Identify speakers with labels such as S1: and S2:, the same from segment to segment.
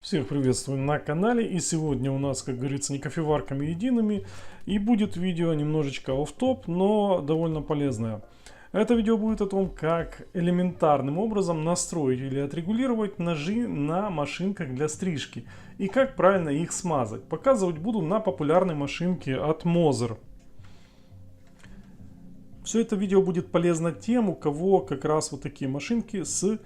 S1: Всех приветствую на канале, и сегодня у нас, как говорится, не кофеварками едиными, и будет видео немножечко офф-топ, но довольно полезное. Это видео будет о том, как элементарным образом настроить или отрегулировать ножи на машинках для стрижки и как правильно их смазать. Показывать буду на популярной машинке от Moser. Все это видео будет полезно тем, у кого как раз вот такие машинки с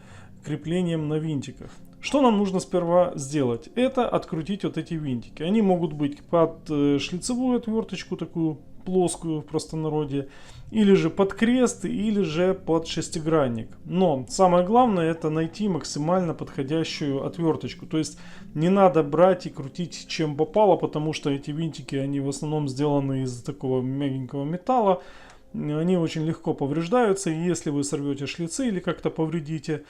S1: креплением на винтиках. Что нам нужно сперва сделать? Это открутить вот эти винтики. Они могут быть под шлицевую отверточку, такую плоскую в простонародье, или же под крест, или же под шестигранник. Но самое главное это найти максимально подходящую отверточку. То есть не надо брать и крутить чем попало, потому что эти винтики, они в основном сделаны из такого мягенького металла. Они очень легко повреждаются, и если вы сорвете шлицы или как-то повредите,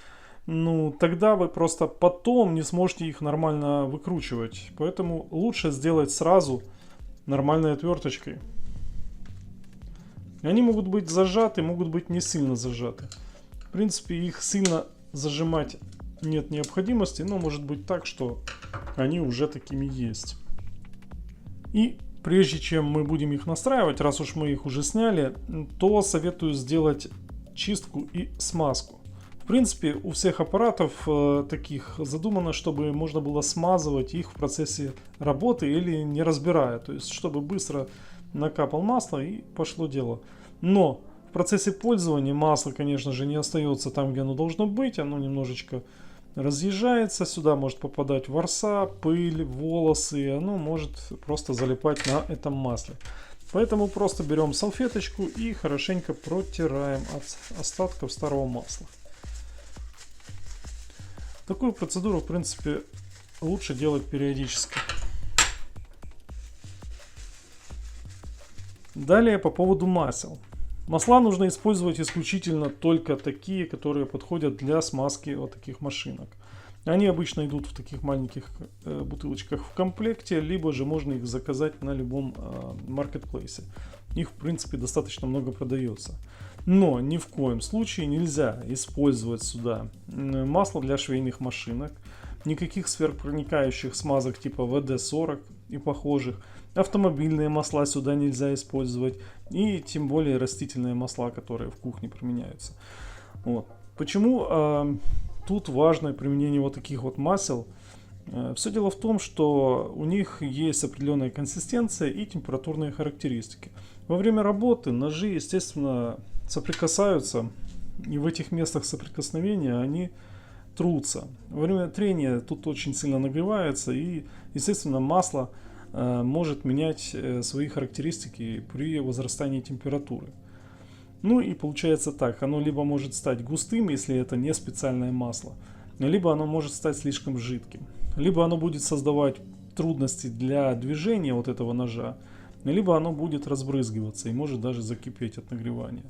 S1: тогда вы просто потом не сможете их нормально выкручивать. Поэтому лучше сделать сразу нормальной отверточкой. Они могут быть зажаты, могут быть не сильно зажаты. В принципе, их сильно зажимать нет необходимости, но может быть так, что они уже такими есть. И прежде чем мы будем их настраивать, раз уж мы их уже сняли, то советую сделать чистку и смазку. В принципе, у всех аппаратов таких задумано, чтобы можно было смазывать их в процессе работы или не разбирая. То есть, чтобы быстро накапал масло и пошло дело. Но в процессе пользования масло, конечно же, не остается там, где оно должно быть. Оно немножечко разъезжается. Сюда может попадать ворса, пыль, волосы. И оно может просто залипать на этом масле. Поэтому просто берем салфеточку и хорошенько протираем от остатков старого масла. Такую процедуру, в принципе, лучше делать периодически. Далее по поводу масел. Масла нужно использовать исключительно только такие, которые подходят для смазки вот таких машинок. Они обычно идут в таких маленьких бутылочках в комплекте, либо же можно их заказать на любом маркетплейсе. Их, в принципе, достаточно много продается. Но ни в коем случае нельзя использовать сюда масло для швейных машинок, никаких сверхпроникающих смазок типа ВД-40 и похожих, автомобильные масла сюда нельзя использовать и тем более растительные масла, которые в кухне применяются. Вот. Почему тут важно применение вот таких вот масел? Все дело в том, что у них есть определенная консистенция и температурные характеристики. Во время работы ножи, естественно, соприкасаются, и в этих местах соприкосновения они трутся. Во время трения тут очень сильно нагревается, и, естественно, масло может менять свои характеристики при возрастании температуры. Ну и получается так, оно либо может стать густым, если это не специальное масло, либо оно может стать слишком жидким, либо оно будет создавать трудности для движения вот этого ножа, либо оно будет разбрызгиваться и может даже закипеть от нагревания.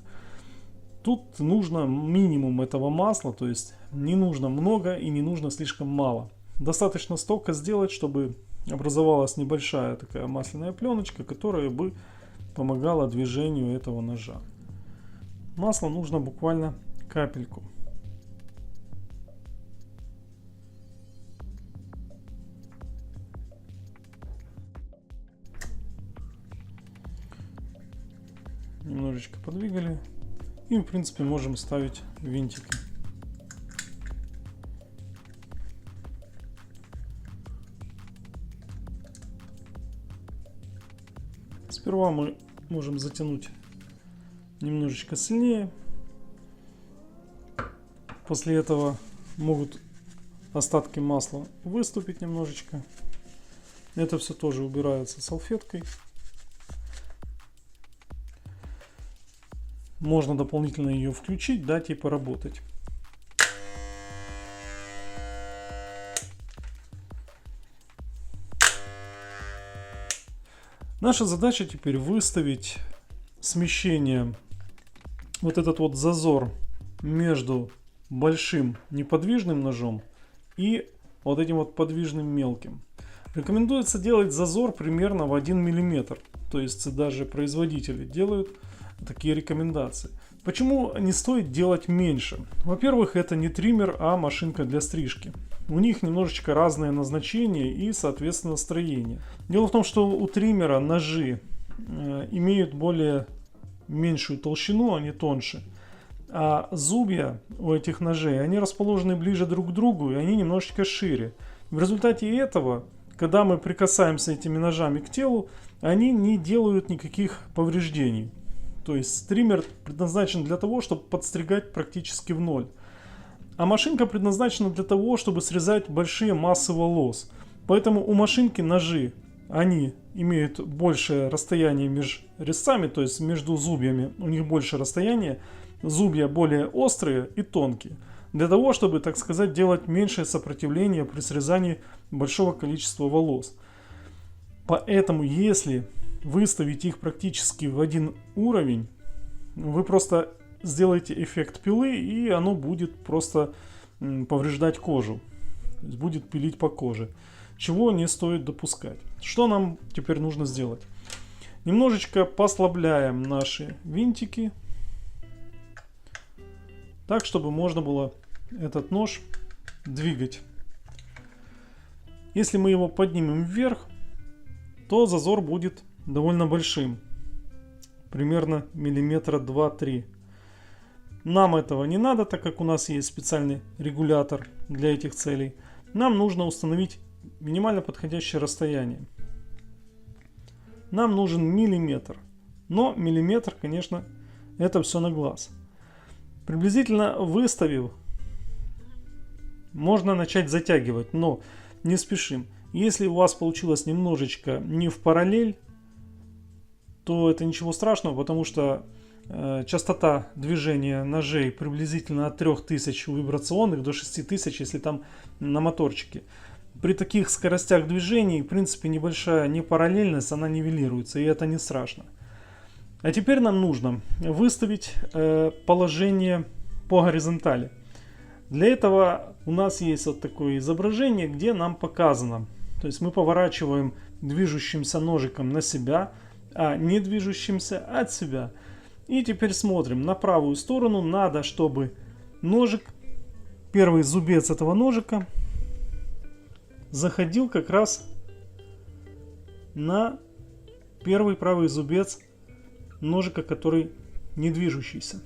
S1: Тут нужно минимум этого масла, то есть не нужно много и не нужно слишком мало. Достаточно столько сделать, чтобы образовалась небольшая такая масляная пленочка, которая бы помогала движению этого ножа. Масла нужно буквально капельку. Немножечко подвигали. И в принципе можем ставить винтики. Сперва мы можем затянуть немножечко сильнее. После этого могут остатки масла выступить немножечко. Это все тоже убирается салфеткой. Можно дополнительно ее включить, дать ей поработать. Наша задача теперь выставить смещение, вот этот вот зазор между большим неподвижным ножом и вот этим вот подвижным мелким. Рекомендуется делать зазор примерно в 1 мм. То есть даже производители делают такие рекомендации. Почему не стоит делать меньше? Во-первых, это не триммер, а машинка для стрижки. у них немножечко разное назначение и, соответственно, строение. Дело в том, что у триммера ножи имеют меньшую толщину, они тоньше. А зубья у этих ножей, они расположены ближе друг к другу, и они немножечко шире. В результате этого, когда мы прикасаемся этими ножами к телу, они не делают никаких повреждений. То есть триммер предназначен для того, чтобы подстригать практически в ноль. А машинка предназначена для того, чтобы срезать большие массы волос. Поэтому у машинки ножи, они имеют большее расстояние между резцами, то есть между зубьями у них больше расстояние. Зубья более острые и тонкие. Для того, чтобы, так сказать, делать меньшее сопротивление при срезании большого количества волос. Поэтому, если выставить их практически в один уровень, вы просто сделаете эффект пилы, и оно будет просто повреждать кожу. То есть будет пилить по коже. Чего не стоит допускать. Что нам теперь нужно сделать? Немножечко послабляем наши винтики. Так, чтобы можно было этот нож двигать. Если мы его поднимем вверх, то зазор будет довольно большим. Примерно миллиметра 2-3. Нам этого не надо, так как у нас есть специальный регулятор для этих целей. Нам нужно установить минимально подходящее расстояние. Нам нужен миллиметр. Но миллиметр, конечно, это все на глаз. Приблизительно выставив, можно начать затягивать, но не спешим. Если у вас получилось немножечко не в параллель, то это ничего страшного, потому что частота движения ножей приблизительно от 3000 вибрационных до 6000, если там на моторчике. При таких скоростях движений, в принципе, небольшая непараллельность, она нивелируется, и это не страшно. А теперь нам нужно выставить положение по горизонтали. Для этого у нас есть вот такое изображение, где нам показано. То есть мы поворачиваем движущимся ножиком на себя, а не движущимся от себя. И теперь смотрим на правую сторону. Надо, чтобы ножик, первый зубец этого ножика, заходил как раз на первый правый зубец ножика, который не движущийся.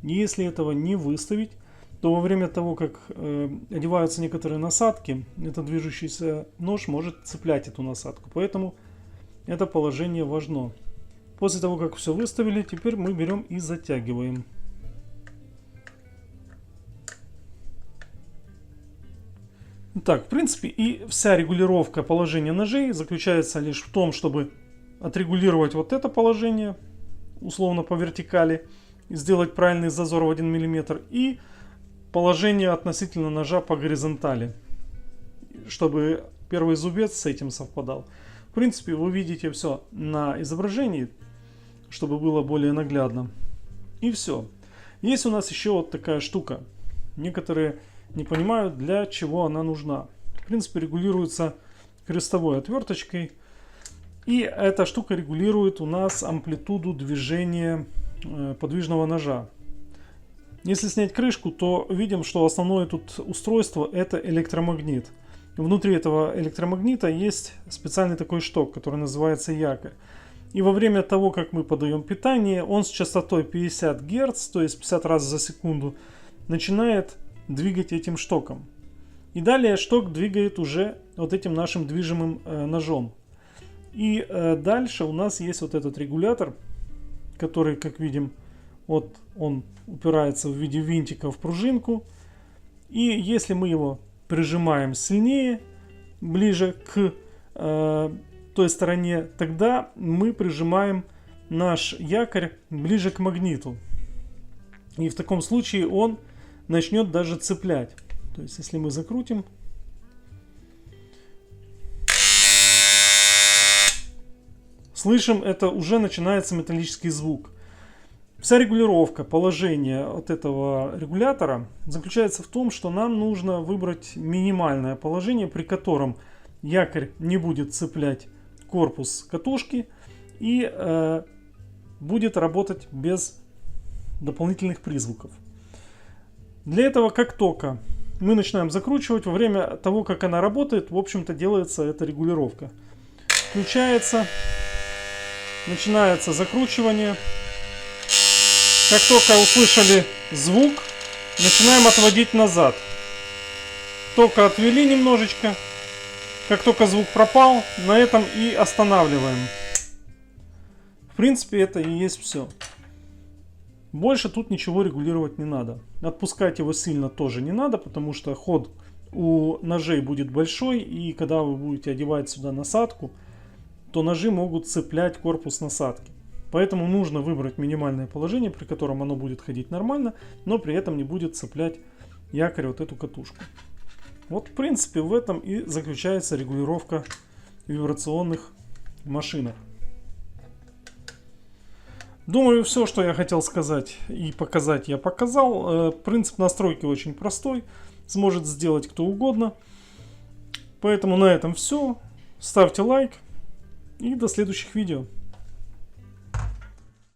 S1: Если этого не выставить, то во время того, как одеваются некоторые насадки, этот движущийся нож может цеплять эту насадку. Поэтому это положение важно. После того, как все выставили, теперь мы берем и затягиваем. Так, в принципе, и вся регулировка положения ножей заключается лишь в том, чтобы отрегулировать вот это положение, условно по вертикали, сделать правильный зазор в 1 мм, и положение относительно ножа по горизонтали, чтобы первый зубец с этим совпадал. В принципе, вы видите все на изображении, чтобы было более наглядно. И все. Есть у нас еще вот такая штука. Некоторые не понимают, для чего она нужна. В принципе, регулируется крестовой отверточкой. И эта штука регулирует у нас амплитуду движения подвижного ножа. Если снять крышку, то видим, что основное тут устройство — это электромагнит. Внутри этого электромагнита есть специальный такой шток, который называется якорь. И во время того, как мы подаем питание, он с частотой 50 Гц, то есть 50 раз за секунду, начинает двигать этим штоком. И далее шток двигает уже вот этим нашим движимым ножом. И дальше у нас есть вот этот регулятор, который, как видим, вот он упирается в виде винтика в пружинку. И если мы его прижимаем сильнее, ближе к той стороне, тогда мы прижимаем наш якорь ближе к магниту. И в таком случае он начнет даже цеплять. То есть если мы закрутим, слышим, это уже начинается металлический звук. Вся регулировка положения от этого регулятора заключается в том, что нам нужно выбрать минимальное положение, при котором якорь не будет цеплять корпус катушки и будет работать без дополнительных призвуков. Для этого, как только Мы начинаем закручивать. Во время того, как она работает, в общем-то, делается эта регулировка. Включается. Начинается закручивание. Как только услышали звук, начинаем отводить назад. Только отвели немножечко. Как только звук пропал, на этом и останавливаем. В принципе, это и есть все. Больше тут ничего регулировать не надо. Отпускать его сильно тоже не надо, потому что ход у ножей будет большой. И когда вы будете одевать сюда насадку, то ножи могут цеплять корпус насадки. Поэтому нужно выбрать минимальное положение, при котором оно будет ходить нормально, но при этом не будет цеплять якорь, вот эту катушку. Вот в принципе в этом и заключается регулировка вибрационных машинок. Думаю, все, что я хотел сказать и показать, я показал. Принцип настройки очень простой, сможет сделать кто угодно. Поэтому на этом все. Ставьте лайк и до следующих видео.